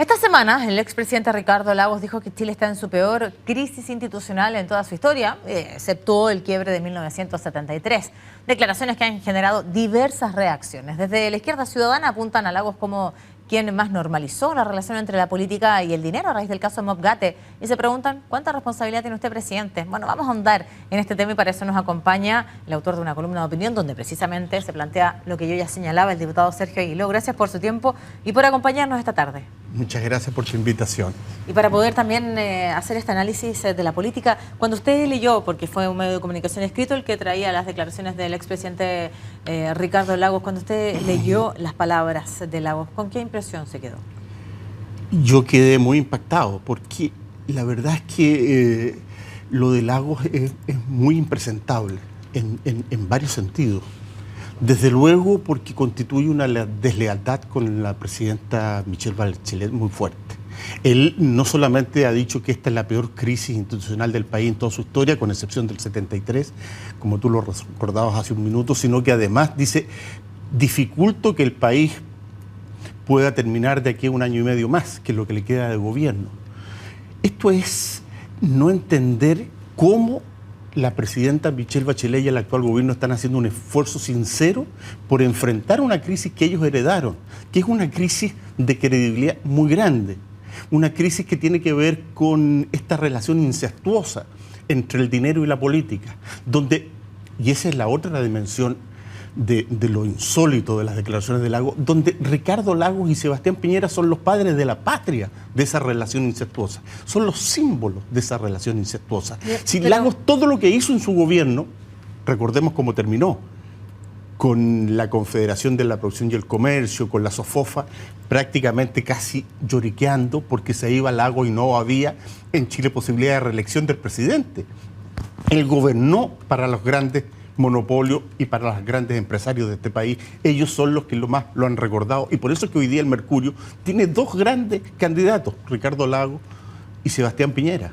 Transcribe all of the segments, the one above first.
Esta semana, el expresidente Ricardo Lagos dijo que Chile está en su peor crisis institucional en toda su historia, exceptuó el quiebre de 1973. Declaraciones que han generado diversas reacciones. Desde la izquierda ciudadana apuntan a Lagos como quien más normalizó la relación entre la política y el dinero a raíz del caso Mobgate. Y se preguntan, ¿cuánta responsabilidad tiene usted, presidente? Bueno, vamos a ahondar en este tema y para eso nos acompaña el autor de una columna de opinión donde precisamente se plantea lo que yo ya señalaba, el diputado Sergio Aguiló. Gracias por su tiempo y por acompañarnos esta tarde. Muchas gracias por su invitación. Y para poder también hacer este análisis de la política, cuando usted leyó, porque fue un medio de comunicación escrito el que traía las declaraciones del expresidente Ricardo Lagos, cuando usted leyó las palabras de Lagos, ¿con qué impresión se quedó? Yo quedé muy impactado porque la verdad es que lo de Lagos es muy impresentable en varios sentidos. Desde luego porque constituye una deslealtad con la presidenta Michelle Bachelet muy fuerte. Él no solamente ha dicho que esta es la peor crisis institucional del país en toda su historia, con excepción del 73, como tú lo recordabas hace un minuto, sino que además dice, dificulto que el país pueda terminar de aquí a 1 año y medio más, que es lo que le queda de gobierno. Esto es no entender cómo la presidenta Michelle Bachelet y el actual gobierno están haciendo un esfuerzo sincero por enfrentar una crisis que ellos heredaron, que es una crisis de credibilidad muy grande, una crisis que tiene que ver con esta relación incestuosa entre el dinero y la política, donde, y esa es la otra dimensión de lo insólito de las declaraciones de Lagos, donde Ricardo Lagos y Sebastián Piñera son los padres de la patria de esa relación incestuosa, son los símbolos de esa relación incestuosa. Si Lagos todo lo que hizo en su gobierno, recordemos cómo terminó, con la Confederación de la Producción y el Comercio, con la SOFOFA, prácticamente casi lloriqueando porque se iba Lagos y no había en Chile posibilidad de reelección del presidente. Él gobernó para los grandes monopolio y para los grandes empresarios de este país. Ellos son los que más lo han recordado y por eso es que hoy día el Mercurio tiene 2 grandes candidatos, Ricardo Lagos y Sebastián Piñera.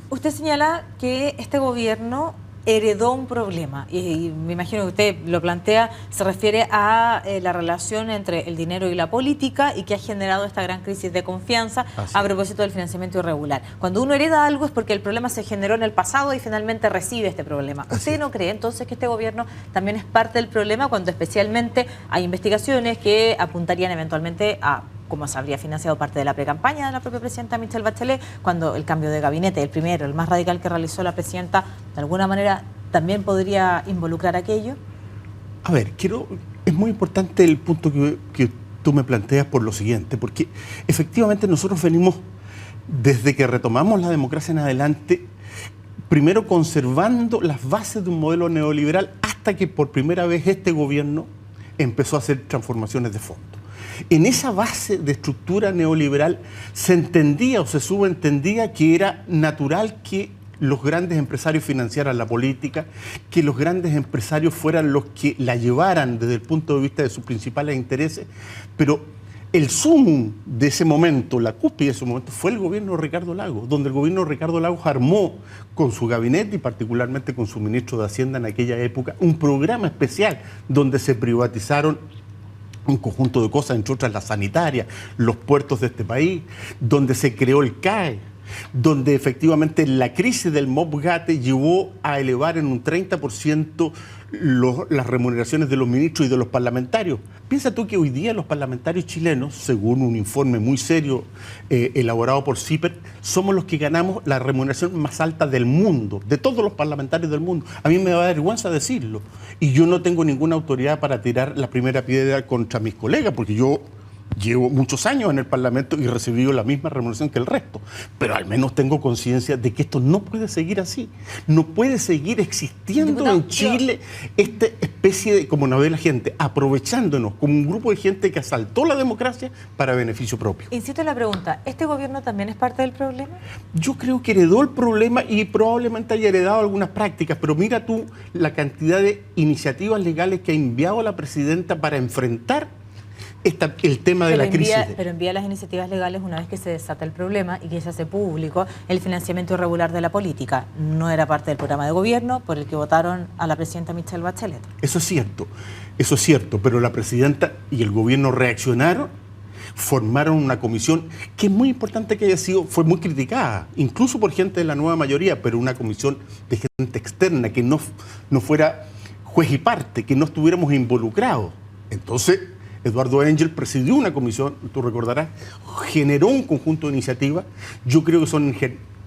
Usted señala que este gobierno heredó un problema y me imagino que usted lo plantea, se refiere a la relación entre el dinero y la política y que ha generado esta gran crisis de confianza a propósito del financiamiento irregular. Cuando uno hereda algo es porque el problema se generó en el pasado y finalmente recibe este problema. ¿Usted no cree entonces que este gobierno también es parte del problema cuando especialmente hay investigaciones que apuntarían eventualmente a cómo se habría financiado parte de la precampaña de la propia presidenta Michelle Bachelet, cuando el cambio de gabinete, el primero, el más radical que realizó la presidenta, de alguna manera también podría involucrar aquello? A ver, es muy importante el punto que tú me planteas por lo siguiente, porque efectivamente nosotros venimos, desde que retomamos la democracia en adelante, primero conservando las bases de un modelo neoliberal hasta que por primera vez este gobierno empezó a hacer transformaciones de fondo. En esa base de estructura neoliberal se entendía o se subentendía que era natural que los grandes empresarios financiaran la política, que los grandes empresarios fueran los que la llevaran desde el punto de vista de sus principales intereses, pero el sumum de ese momento, la cúspide de ese momento, fue el gobierno de Ricardo Lagos, donde el gobierno de Ricardo Lagos armó con su gabinete y particularmente con su ministro de Hacienda en aquella época un programa especial donde se privatizaron un conjunto de cosas, entre otras la sanitaria, los puertos de este país, donde se creó el CAE, donde efectivamente la crisis del Mobgate llevó a elevar en un 30% las remuneraciones de los ministros y de los parlamentarios. Piensa tú que hoy día los parlamentarios chilenos, según un informe muy serio elaborado por CIPER, somos los que ganamos la remuneración más alta del mundo, de todos los parlamentarios del mundo. A mí me da vergüenza decirlo. Y yo no tengo ninguna autoridad para tirar la primera piedra contra mis colegas, porque yo llevo muchos años en el Parlamento y he recibido la misma remuneración que el resto, pero al menos tengo conciencia de que esto no puede seguir así. No puede seguir existiendo en Chile esta especie de, como nos ve la gente, aprovechándonos como un grupo de gente que asaltó la democracia para beneficio propio. Insisto en la pregunta, ¿este gobierno también es parte del problema? Yo creo que heredó el problema y probablemente haya heredado algunas prácticas, pero mira tú la cantidad de iniciativas legales que ha enviado la presidenta para enfrentar el tema de la crisis. Pero envía las iniciativas legales una vez que se desata el problema y que se hace público el financiamiento irregular de la política. No era parte del programa de gobierno por el que votaron a la presidenta Michelle Bachelet. Eso es cierto, pero la presidenta y el gobierno reaccionaron formaron una comisión que es muy importante que haya sido, fue muy criticada, incluso por gente de la nueva mayoría, pero una comisión de gente externa, que no fuera juez y parte, que no estuviéramos involucrados. Entonces, Eduardo Engel presidió una comisión, tú recordarás, generó un conjunto de iniciativas. Yo creo que son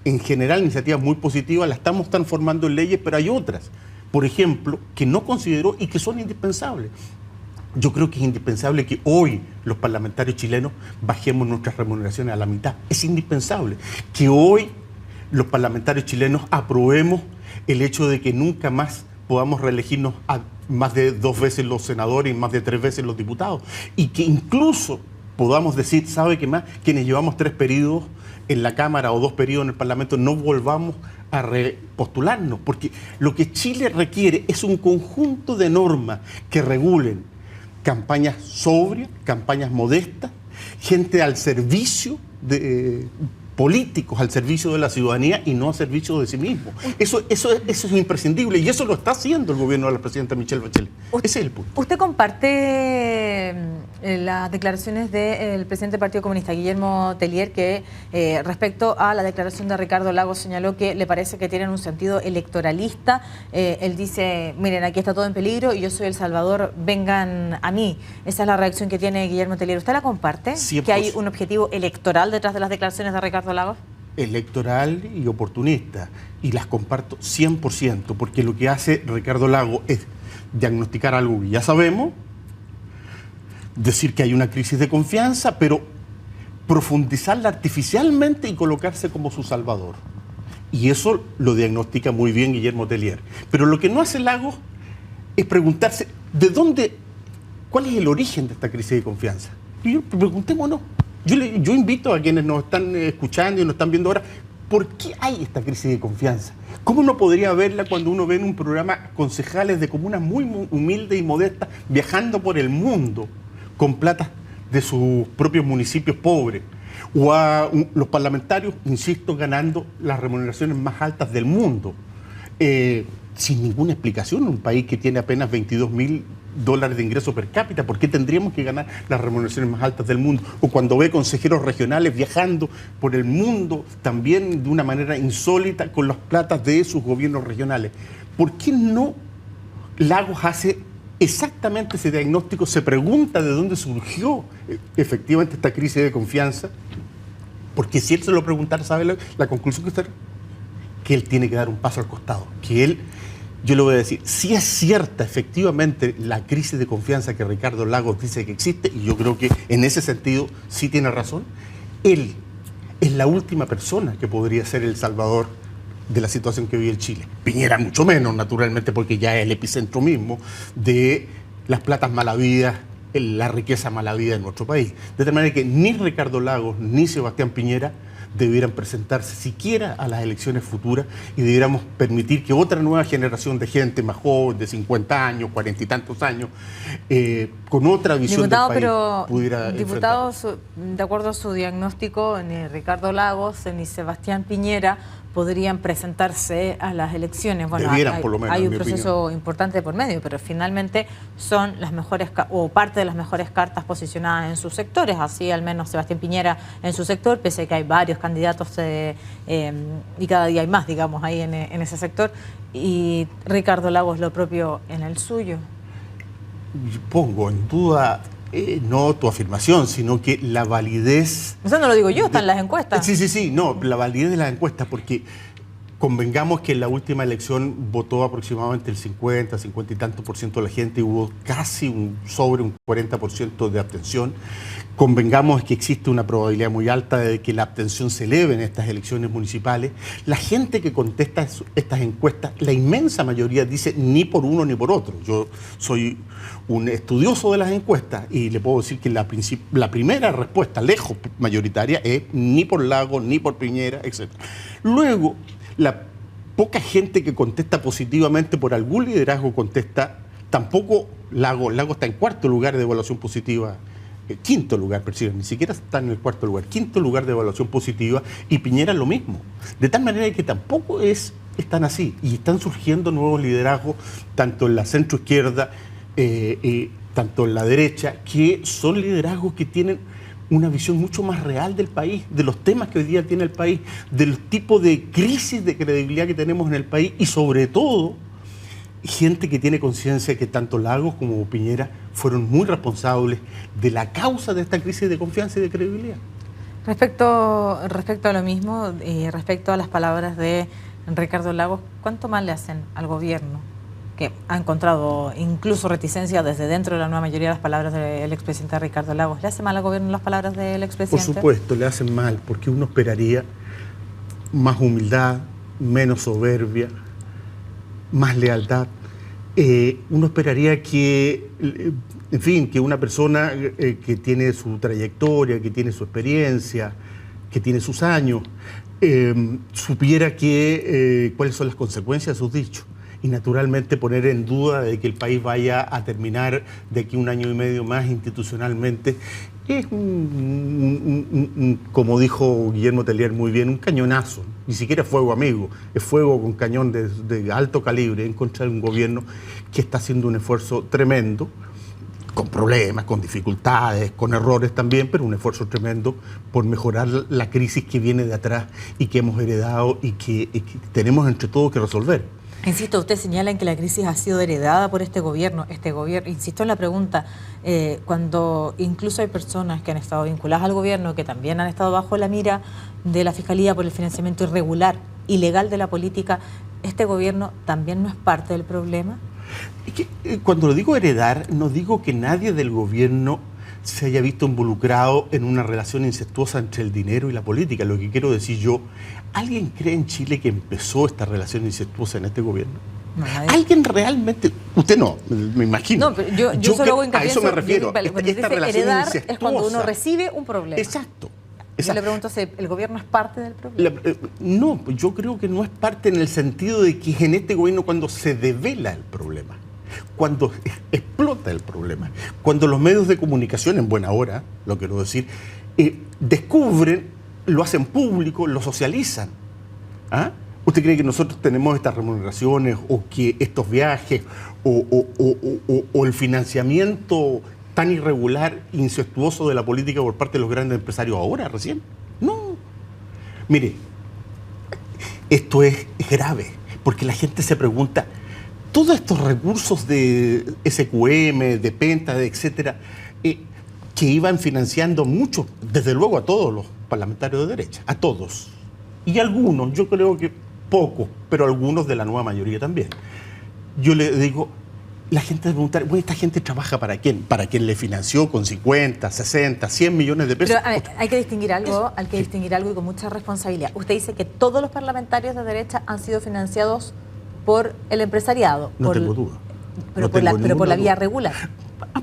en general iniciativas muy positivas, las estamos transformando en leyes, pero hay otras, por ejemplo, que no consideró y que son indispensables. Yo creo que es indispensable que hoy los parlamentarios chilenos bajemos nuestras remuneraciones a la mitad. Es indispensable que hoy los parlamentarios chilenos aprobemos el hecho de que nunca más podamos reelegirnos a más de 2 veces los senadores y más de 3 veces los diputados. Y que incluso podamos decir, ¿sabe qué más? Quienes llevamos 3 periodos en la Cámara o 2 periodos en el Parlamento, no volvamos a repostularnos. Porque lo que Chile requiere es un conjunto de normas que regulen campañas sobrias, campañas modestas, gente al servicio de políticos, al servicio de la ciudadanía y no al servicio de sí mismo. Eso es imprescindible y eso lo está haciendo el gobierno de la presidenta Michelle Bachelet. Ese es el punto. ¿Usted comparte las declaraciones del presidente del Partido Comunista, Guillermo Tellier, que respecto a la declaración de Ricardo Lagos señaló que le parece que tienen un sentido electoralista? Él dice, miren, aquí está todo en peligro y yo soy El Salvador, vengan a mí. Esa es la reacción que tiene Guillermo Tellier. ¿Usted la comparte? 100%. ¿Que hay un objetivo electoral detrás de las declaraciones de Ricardo Lagos? Electoral y oportunista, y las comparto 100%, porque lo que hace Ricardo Lagos es diagnosticar algo que ya sabemos, decir que hay una crisis de confianza, pero profundizarla artificialmente y colocarse como su salvador. Y eso lo diagnostica muy bien Guillermo Tellier. Pero lo que no hace Lagos es preguntarse, ¿cuál es el origen de esta crisis de confianza? Y preguntémonos. Yo invito a quienes nos están escuchando y nos están viendo ahora, ¿por qué hay esta crisis de confianza? ¿Cómo no podría verla cuando uno ve en un programa concejales de comunas muy humildes y modestas viajando por el mundo con plata de sus propios municipios pobres? O a los parlamentarios, insisto, ganando las remuneraciones más altas del mundo, sin ninguna explicación, un país que tiene apenas $22.000 de ingreso per cápita. ¿Por qué tendríamos que ganar las remuneraciones más altas del mundo? O cuando ve consejeros regionales viajando por el mundo también de una manera insólita con las platas de sus gobiernos regionales. ¿Por qué no Lagos hace exactamente ese diagnóstico, se pregunta de dónde surgió efectivamente esta crisis de confianza? Porque si él se lo preguntara, ¿sabe la conclusión que está? Que él tiene que dar un paso al costado, que él, yo le voy a decir, si es cierta efectivamente la crisis de confianza que Ricardo Lagos dice que existe, y yo creo que en ese sentido sí tiene razón, él es la última persona que podría ser el salvador de la situación que vive el Chile. Piñera mucho menos, naturalmente, porque ya es el epicentro mismo de las platas mal habidas, la riqueza mal habida en nuestro país. De tal manera que ni Ricardo Lagos ni Sebastián Piñera debieran presentarse siquiera a las elecciones futuras y debiéramos permitir que otra nueva generación de gente más joven, de 50 años, 40 y tantos años, con otra visión del país, pudiera diputado, de acuerdo a su diagnóstico, ni Ricardo Lagos ni Sebastián Piñera podrían presentarse a las elecciones. Bueno, por lo menos, hay un proceso importante por medio, pero finalmente son las mejores o parte de las mejores cartas posicionadas en sus sectores, así al menos Sebastián Piñera en su sector, pese a que hay varios candidatos y cada día hay más, digamos, ahí en ese sector, y Ricardo Lagos lo propio en el suyo. Pongo en duda no tu afirmación, sino que la validez... Eso no lo digo yo, está en las encuestas. Sí, no, la validez de las encuestas, porque convengamos que en la última elección votó aproximadamente el 50 y tanto por ciento de la gente y hubo casi sobre un 40% de abstención. Convengamos que existe una probabilidad muy alta de que la abstención se eleve en estas elecciones municipales. La gente que contesta estas encuestas, la inmensa mayoría dice ni por uno ni por otro. Yo soy un estudioso de las encuestas y le puedo decir que la primera respuesta, lejos mayoritaria, es ni por Lagos, ni por Piñera, etc. Luego, la poca gente que contesta positivamente por algún liderazgo contesta, tampoco Lagos está en cuarto lugar de evaluación positiva, quinto lugar, ni siquiera está en el cuarto lugar, quinto lugar de evaluación positiva, y Piñera lo mismo. De tal manera que tampoco están así, y están surgiendo nuevos liderazgos, tanto en la centroizquierda, tanto en la derecha, que son liderazgos que tienen una visión mucho más real del país, de los temas que hoy día tiene el país, del tipo de crisis de credibilidad que tenemos en el país y sobre todo gente que tiene conciencia que tanto Lagos como Piñera fueron muy responsables de la causa de esta crisis de confianza y de credibilidad. Respecto a lo mismo, respecto a las palabras de Ricardo Lagos, ¿cuánto más le hacen al gobierno, que ha encontrado incluso reticencia desde dentro de la nueva mayoría de las palabras del expresidente Ricardo Lagos? ¿Le hace mal al gobierno las palabras del expresidente? Por supuesto, le hacen mal, porque uno esperaría más humildad, menos soberbia, más lealtad. Uno esperaría que, en fin, que una persona que tiene su trayectoria, que tiene su experiencia, que tiene sus años, supiera cuáles son las consecuencias de sus dichos. Y naturalmente poner en duda de que el país vaya a terminar de aquí 1 año y medio más institucionalmente es, como dijo Guillermo Tellier muy bien, un cañonazo. Ni siquiera fuego amigo, es fuego con cañón de alto calibre en contra de un gobierno que está haciendo un esfuerzo tremendo, con problemas, con dificultades, con errores también, pero un esfuerzo tremendo por mejorar la crisis que viene de atrás y que hemos heredado y que tenemos entre todos que resolver. Insisto, usted señala en que la crisis ha sido heredada por este gobierno. Insisto en la pregunta, cuando incluso hay personas que han estado vinculadas al gobierno, que también han estado bajo la mira de la Fiscalía por el financiamiento irregular, ilegal de la política, ¿este gobierno también no es parte del problema? Es que, cuando lo digo heredar, no digo que nadie del gobierno se haya visto involucrado en una relación incestuosa entre el dinero y la política. Lo que quiero decir yo, ¿alguien cree en Chile que empezó esta relación incestuosa en este gobierno? No, ¿alguien realmente? Usted no, me imagino. No, pero yo solo hago hincapié a eso me refiero. Esta relación heredar incestuosa es cuando uno recibe un problema. Exacto. Yo le pregunto si el gobierno es parte del problema. No, yo creo que no es parte en el sentido de que en este gobierno cuando se devela el problema, cuando explota el problema, cuando los medios de comunicación, en buena hora, lo quiero decir, descubren, lo hacen público, lo socializan. ¿Ah? ¿Usted cree que nosotros tenemos estas remuneraciones o que estos viajes o el financiamiento tan irregular, incestuoso de la política por parte de los grandes empresarios ahora, recién? No. Mire, esto es grave, porque la gente se pregunta, todos estos recursos de SQM, de Penta, etcétera, que iban financiando mucho, desde luego a todos los parlamentarios de derecha, a todos. Y algunos, yo creo que pocos, pero algunos de la nueva mayoría también. Yo le digo, la gente va a preguntar, bueno, ¿esta gente trabaja para quién? ¿Para quién le financió con 50, 60, 100 millones de pesos? Pero a ver, hay que distinguir algo y con mucha responsabilidad. Usted dice que todos los parlamentarios de derecha han sido financiados por el empresariado. No tengo duda. Pero por la vía regular.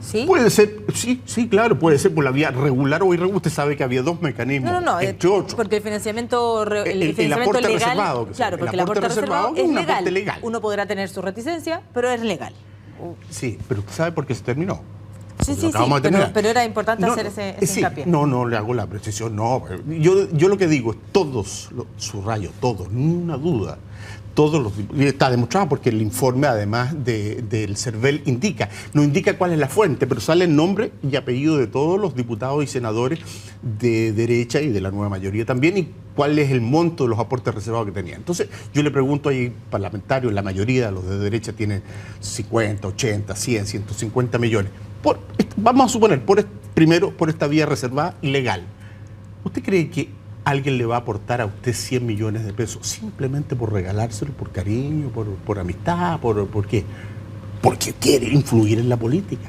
¿Sí? Puede ser, sí, claro, puede ser por la vía regular o irregular. Usted sabe que había dos mecanismos, entre otros. Porque el financiamiento el aporte legal, reservado. Claro, porque el aporte reservado es legal. Uno podrá tener su reticencia, pero es legal. Sí, pero usted sabe por qué se terminó. Sí, pero era importante hacer ese hincapié. No le hago la precisión, no. Yo lo que digo es todos, subrayo, todos, ni una duda. Está demostrado porque el informe, además del CERVEL, no indica cuál es la fuente, pero sale el nombre y apellido de todos los diputados y senadores de derecha y de la nueva mayoría también, y cuál es el monto de los aportes reservados que tenían. Entonces, yo le pregunto ahí, parlamentarios, la mayoría de los de derecha tienen 50, 80, 100, 150 millones. Vamos a suponer, primero, por esta vía reservada legal. ¿Usted cree que alguien le va a aportar a usted 100 millones de pesos simplemente por regalárselo, por cariño, por amistad, por qué? Porque quiere influir en la política.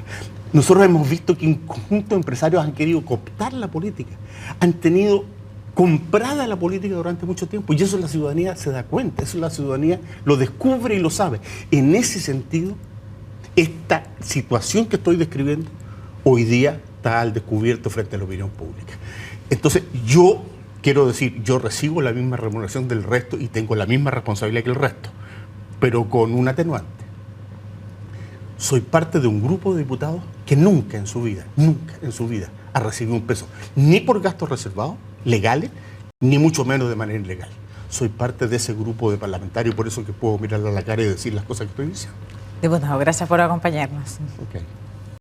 Nosotros hemos visto que un conjunto de empresarios han querido cooptar la política, han tenido comprada la política durante mucho tiempo, y eso la ciudadanía se da cuenta, eso la ciudadanía lo descubre y lo sabe. En ese sentido, esta situación que estoy describiendo hoy día está al descubierto frente a la opinión pública. Entonces, quiero decir, yo recibo la misma remuneración del resto y tengo la misma responsabilidad que el resto, pero con un atenuante. Soy parte de un grupo de diputados que nunca en su vida ha recibido un peso, ni por gastos reservados, legales, ni mucho menos de manera ilegal. Soy parte de ese grupo de parlamentarios, por eso que puedo mirarle a la cara y decir las cosas que estoy diciendo. Diputado, gracias por acompañarnos. Okay.